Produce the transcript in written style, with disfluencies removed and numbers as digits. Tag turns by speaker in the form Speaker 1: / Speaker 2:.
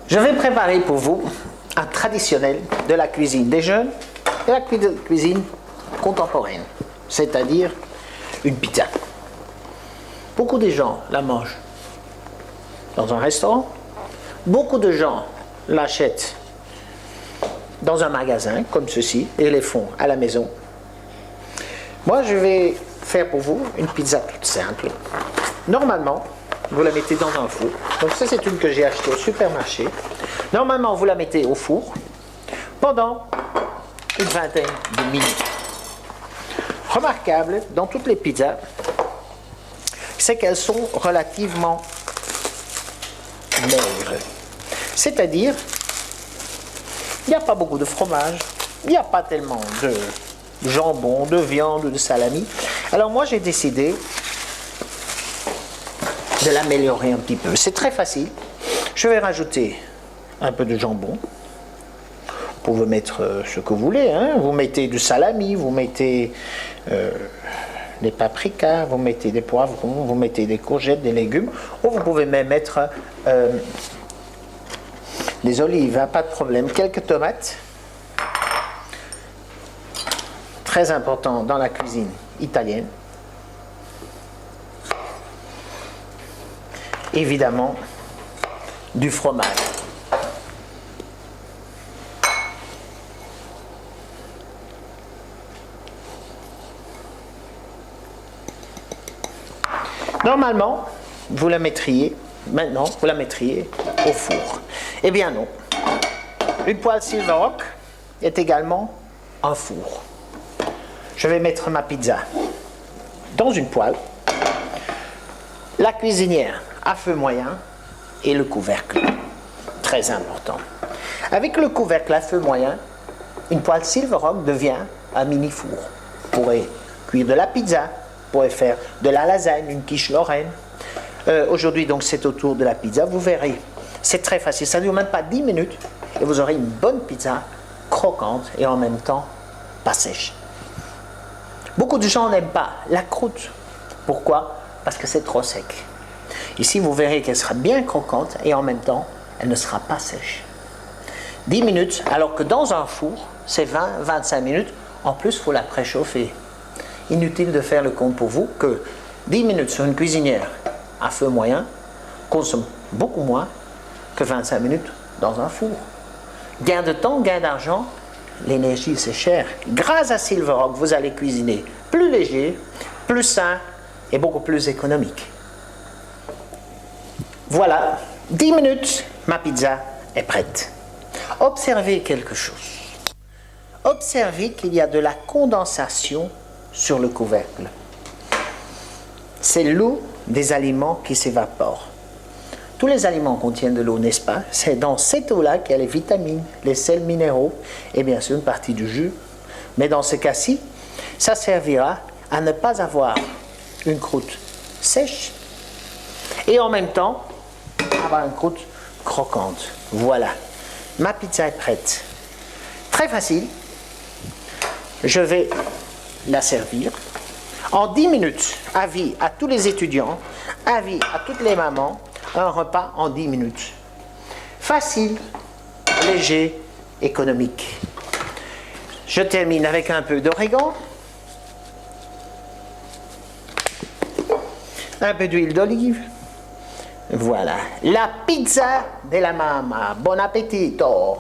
Speaker 1: Je vais préparer pour vous un traditionnel de la cuisine des jeunes et la cuisine contemporaine, c'est-à-dire une pizza. Beaucoup de gens la mangent dans un restaurant, beaucoup de gens l'achètent dans un magasin comme ceci et les font à la maison. Moi, je vais faire pour vous une pizza toute simple. Normalement, vous la mettez dans un four. Donc ça, c'est une que j'ai achetée au supermarché. Normalement, vous la mettez au four pendant une vingtaine de minutes. Remarquable dans toutes les pizzas, c'est qu'elles sont relativement maigres. C'est-à-dire, il n'y a pas beaucoup de fromage, il n'y a pas tellement de jambon, de viande, de salami. Alors moi, j'ai décidé de l'améliorer un petit peu. C'est très facile. Je vais rajouter un peu de jambon. Vous pouvez mettre ce que vous voulez, hein. Vous mettez du salami, vous mettez des paprikas, vous mettez des poivrons, vous mettez des courgettes, des légumes, ou vous pouvez même mettre des olives, hein, pas de problème. Quelques tomates. Très important dans la cuisine italienne. Évidemment, du fromage. Normalement, vous la mettriez, maintenant, vous la mettriez au four. Eh bien non. Une poêle Silverrock est également un four. Je vais mettre ma pizza dans une poêle, la cuisinière à feu moyen et le couvercle. Très important. Avec le couvercle à feu moyen, une poêle Silverrock devient un mini four. Vous pourrez cuire de la pizza, vous pourrez faire de la lasagne, une quiche lorraine. Aujourd'hui, donc, c'est au tour de la pizza. Vous verrez, c'est très facile. Ça ne dure même pas 10 minutes et vous aurez une bonne pizza croquante et en même temps pas sèche. Beaucoup de gens n'aiment pas la croûte. Pourquoi? Parce que c'est trop sec. Ici, vous verrez qu'elle sera bien croquante et en même temps, elle ne sera pas sèche. 10 minutes, alors que dans un four, c'est 20-25 minutes. En plus, il faut la préchauffer. Inutile de faire le compte pour vous que 10 minutes sur une cuisinière à feu moyen consomme beaucoup moins que 25 minutes dans un four. Gain de temps, gain d'argent, l'énergie c'est cher. Grâce à Silverrock, vous allez cuisiner plus léger, plus sain et beaucoup plus économique. Voilà, 10 minutes, ma pizza est prête. Observez quelque chose. Observez qu'il y a de la condensation sur le couvercle. C'est l'eau des aliments qui s'évapore. Tous les aliments contiennent de l'eau, n'est-ce pas? C'est dans cette eau-là qu'il y a les vitamines, les sels minéraux et bien sûr une partie du jus. Mais dans ce cas-ci, ça servira à ne pas avoir une croûte sèche et en même temps avoir une croûte croquante. Voilà, ma pizza est prête. Très facile. Je vais la servir. En 10 minutes, avis à tous les étudiants, avis à toutes les mamans, un repas en 10 minutes. Facile, léger, économique. Je termine avec un peu d'origan, un peu d'huile d'olive. Voilà, la pizza de la mamma. Buon appetito!